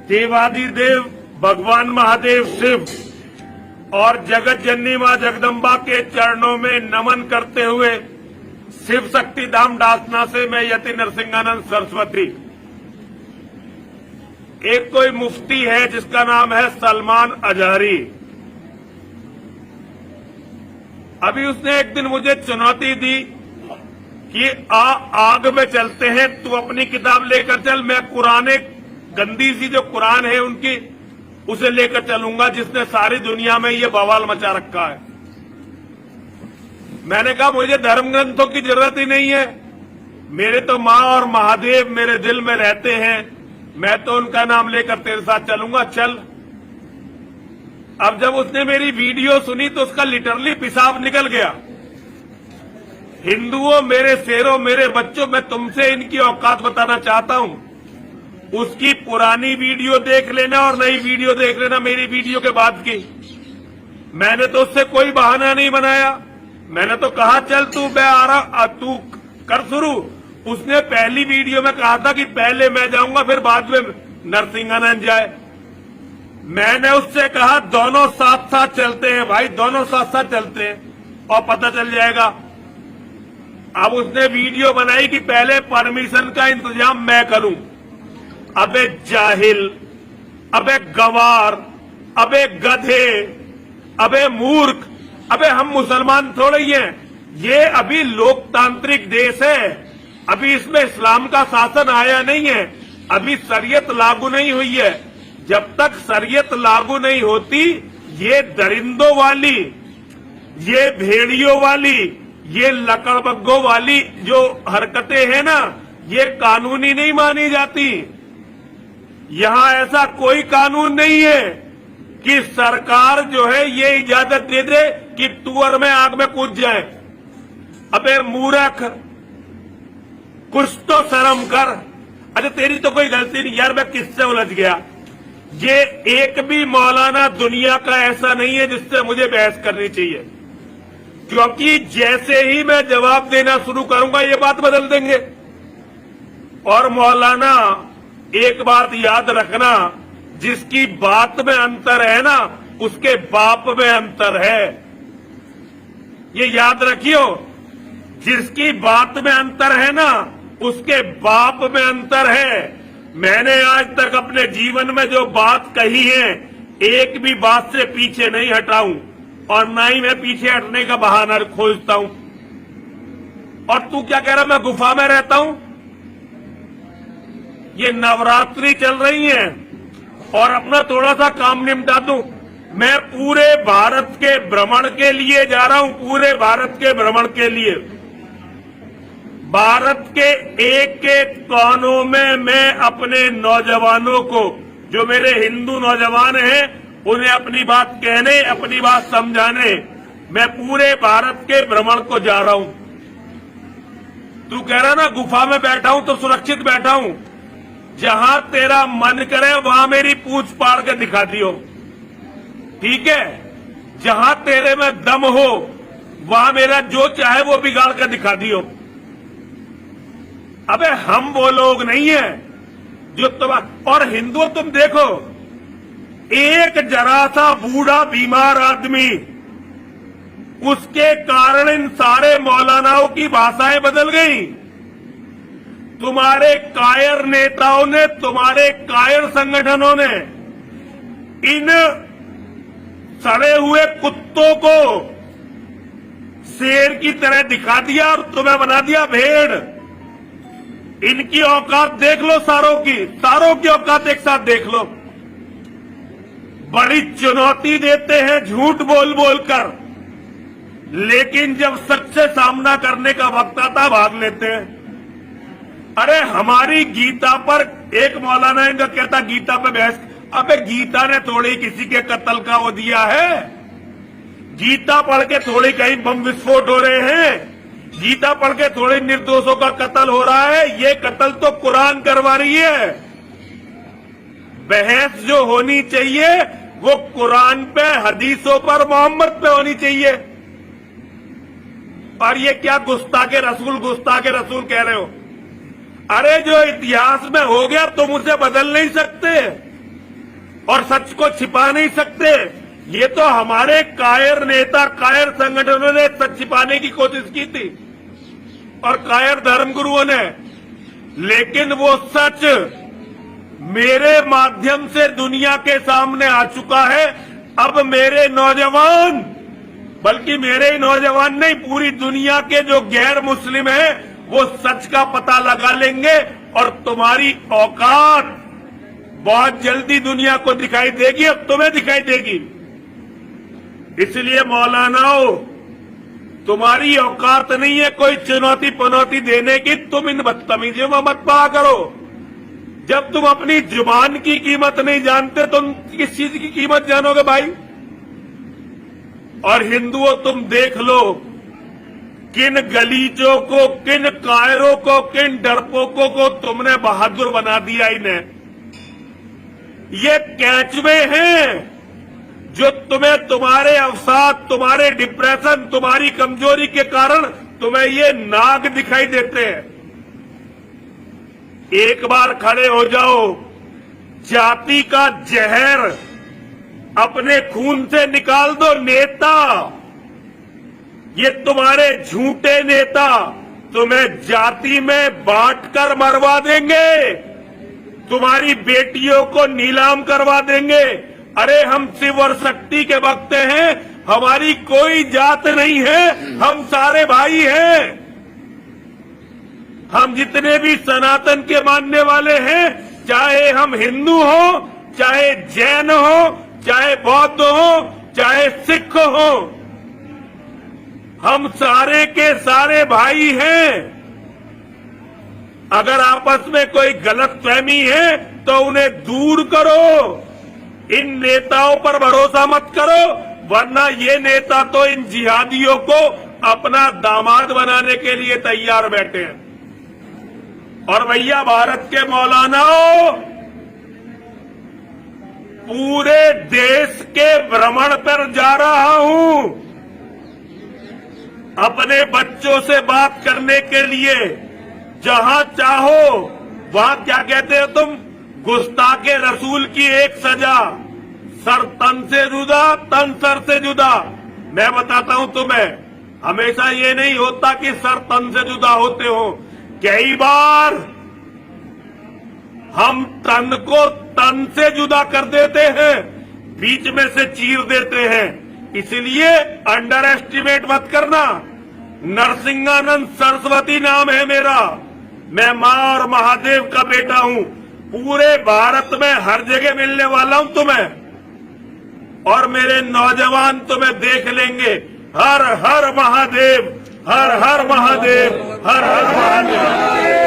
देवादिदेव भगवान महादेव शिव और जगत जननी मां जगदम्बा के चरणों में नमन करते हुए शिव शक्ति धाम डासना से मैं यति नरसिंहानंद सरस्वती। एक कोई मुफ्ती है जिसका नाम है सलमान अजहरी। अभी उसने एक दिन मुझे चुनौती दी कि आग में चलते हैं, तू अपनी किताब लेकर चल, मैं कुरान, गंदी सी जो कुरान है उनकी, उसे लेकर चलूंगा जिसने सारी दुनिया में ये बवाल मचा रखा है। मैंने कहा मुझे धर्म ग्रंथों की जरूरत ही नहीं है, मेरे तो मां और महादेव मेरे दिल में रहते हैं, मैं तो उनका नाम लेकर तेरे साथ चलूंगा, चल। अब जब उसने मेरी वीडियो सुनी तो उसका लिटरली पेशाब निकल गया। हिंदुओं, मेरे शेरों, मेरे बच्चों, मैं तुमसे इनकी औकात बताना चाहता हूं। उसकी पुरानी वीडियो देख लेना और नई वीडियो देख लेना मेरी वीडियो के बाद की। मैंने तो उससे कोई बहाना नहीं बनाया, मैंने तो कहा चल तू, मैं आ रहा, तू कर शुरू। उसने पहली वीडियो में कहा था कि पहले मैं जाऊंगा फिर बाद में नरसिंहानंद जाए। मैंने उससे कहा दोनों साथ साथ चलते हैं भाई, दोनों साथ साथ चलते हैं और पता चल जाएगा। अब उसने वीडियो बनाई कि पहले परमिशन का इंतजाम मैं करूं। अबे जाहिल, अबे गवार, अबे गधे, अबे मूर्ख, अबे हम मुसलमान थोड़े ही हैं, ये अभी लोकतांत्रिक देश है, अभी इसमें इस्लाम का शासन आया नहीं है, अभी शरीयत लागू नहीं हुई है। जब तक शरीयत लागू नहीं होती, ये दरिंदों वाली, ये भेड़ियों वाली, ये लकड़बग्गों वाली जो हरकतें हैं ना, ये कानूनी नहीं मानी जाती। यहां ऐसा कोई कानून नहीं है कि सरकार जो है ये इजाजत दे दे कि तुअर में आग में कूद जाए। अबे मूर्ख, कुछ तो शर्म कर। अरे तेरी तो कोई गलती नहीं यार, मैं किससे उलझ गया। ये एक भी मौलाना दुनिया का ऐसा नहीं है जिससे मुझे बहस करनी चाहिए, क्योंकि जैसे ही मैं जवाब देना शुरू करूंगा ये बात बदल देंगे। और मौलाना, एक बात याद रखना, जिसकी बात में अंतर है ना, उसके बाप में अंतर है। ये याद रखियो, जिसकी बात में अंतर है ना, उसके बाप में अंतर है। मैंने आज तक अपने जीवन में जो बात कही है, एक भी बात से पीछे नहीं हटाऊं और ना ही मैं पीछे हटने का बहाना खोजता हूं। और तू क्या कह रहा, मैं गुफा में रहता हूं? ये नवरात्रि चल रही है और अपना थोड़ा सा काम निपटा दूं। मैं पूरे भारत के भ्रमण के लिए जा रहा हूं, पूरे भारत के भ्रमण के लिए। भारत के एक एक कोनों में मैं अपने नौजवानों को, जो मेरे हिंदू नौजवान हैं, उन्हें अपनी बात कहने, अपनी बात समझाने, मैं पूरे भारत के भ्रमण को जा रहा हूं। तू कह रहा ना गुफा में बैठा हूं तो सुरक्षित बैठा हूं, जहां तेरा मन करे वहां मेरी पूंछ पाड़ के दिखा दियो, ठीक है? जहां तेरे में दम हो वहां मेरा जो चाहे वो बिगाड़ के दिखा दियो। अबे हम वो लोग नहीं है जो और हिंदू, तुम देखो, एक जरा सा बूढ़ा बीमार आदमी, उसके कारण इन सारे मौलानाओं की भाषाएं बदल गई। तुम्हारे कायर नेताओं ने, तुम्हारे कायर संगठनों ने इन सड़े हुए कुत्तों को शेर की तरह दिखा दिया और तुम्हें बना दिया भेड़। इनकी औकात देख लो, सारों की औकात एक साथ देख लो। बड़ी चुनौती देते हैं झूठ बोल बोल कर, लेकिन जब सच से सामना करने का वक्त आता भाग लेते हैं। अरे हमारी गीता पर एक मौलाना इनका कहता गीता पे बहस। अबे गीता ने थोड़ी किसी के कत्ल का वो दिया है, गीता पढ़ के थोड़ी कहीं बम विस्फोट हो रहे हैं, गीता पढ़ के थोड़े निर्दोषों का कत्ल हो रहा है। ये कत्ल तो कुरान करवा रही है। बहस जो होनी चाहिए वो कुरान पे, हदीसों पर, मोहम्मद पे होनी चाहिए। और ये क्या गुस्ताखे रसूल कह रहे हो? अरे जो इतिहास में हो गया तुम उसे बदल नहीं सकते। और सच को छिपा नहीं सकते। ये तो हमारे कायर नेता, कायर संगठनों ने सच छिपाने की कोशिश की थी और कायर धर्मगुरुओं ने, लेकिन वो सच मेरे माध्यम से दुनिया के सामने आ चुका है। अब मेरे नौजवान, बल्कि मेरे ही नौजवान नहीं, पूरी दुनिया के जो गैर मुस्लिम हैं वो सच का पता लगा लेंगे और तुम्हारी औकात बहुत जल्दी दुनिया को दिखाई देगी, अब तुम्हें दिखाई देगी। इसलिए मौलानाओं, तुम्हारी औकात नहीं है कोई चुनौती पनौती देने की। तुम इन बदतमीजियों में मत पड़ा करो। जब तुम अपनी जुबान की कीमत नहीं जानते, तुम किस चीज की कीमत जानोगे भाई? और हिंदुओं, तुम देख लो किन गलीचों को, किन कायरों को, किन डरपोकों को तुमने बहादुर बना दिया। इन्हें ये कैचवे हैं जो तुम्हें तुम्हारे अवसाद, तुम्हारे डिप्रेशन, तुम्हारी कमजोरी के कारण तुम्हें ये नाग दिखाई देते हैं। एक बार खड़े हो जाओ, जाति का जहर अपने खून से निकाल दो। नेता, ये तुम्हारे झूठे नेता तुम्हें जाति में बांटकर मरवा देंगे, तुम्हारी बेटियों को नीलाम करवा देंगे। अरे हम शिव और शक्ति के भक्त हैं, हमारी कोई जात नहीं है, हम सारे भाई हैं। हम जितने भी सनातन के मानने वाले हैं, चाहे हम हिंदू हो, चाहे जैन हो, चाहे बौद्ध हो, चाहे सिख हो, हम सारे के सारे भाई हैं। अगर आपस में कोई गलतफहमी है तो उन्हें दूर करो। इन नेताओं पर भरोसा मत करो, वरना ये नेता तो इन जिहादियों को अपना दामाद बनाने के लिए तैयार बैठे हैं। और भैया, भारत के मौलानाओं, पूरे देश के भ्रमण पर जा रहा हूं अपने बच्चों से बात करने के लिए। जहां चाहो वहां, क्या कहते हो तुम, गुस्ताखे रसूल की एक सजा, सर तन से जुदा, तन सर से जुदा। मैं बताता हूं तुम्हें, हमेशा ये नहीं होता कि सर तन से जुदा होते हो। कई बार हम तन को तन से जुदा कर देते हैं, बीच में से चीर देते हैं। इसलिए अंडर एस्टिमेट मत करना। नरसिंहानंद सरस्वती नाम है मेरा। मैं मां और महादेव का बेटा हूं। पूरे भारत में हर जगह मिलने वाला हूं तुम्हें, और मेरे नौजवान तुम्हें देख लेंगे। हर हर महादेव, हर हर महादेव, हर हर महादेव।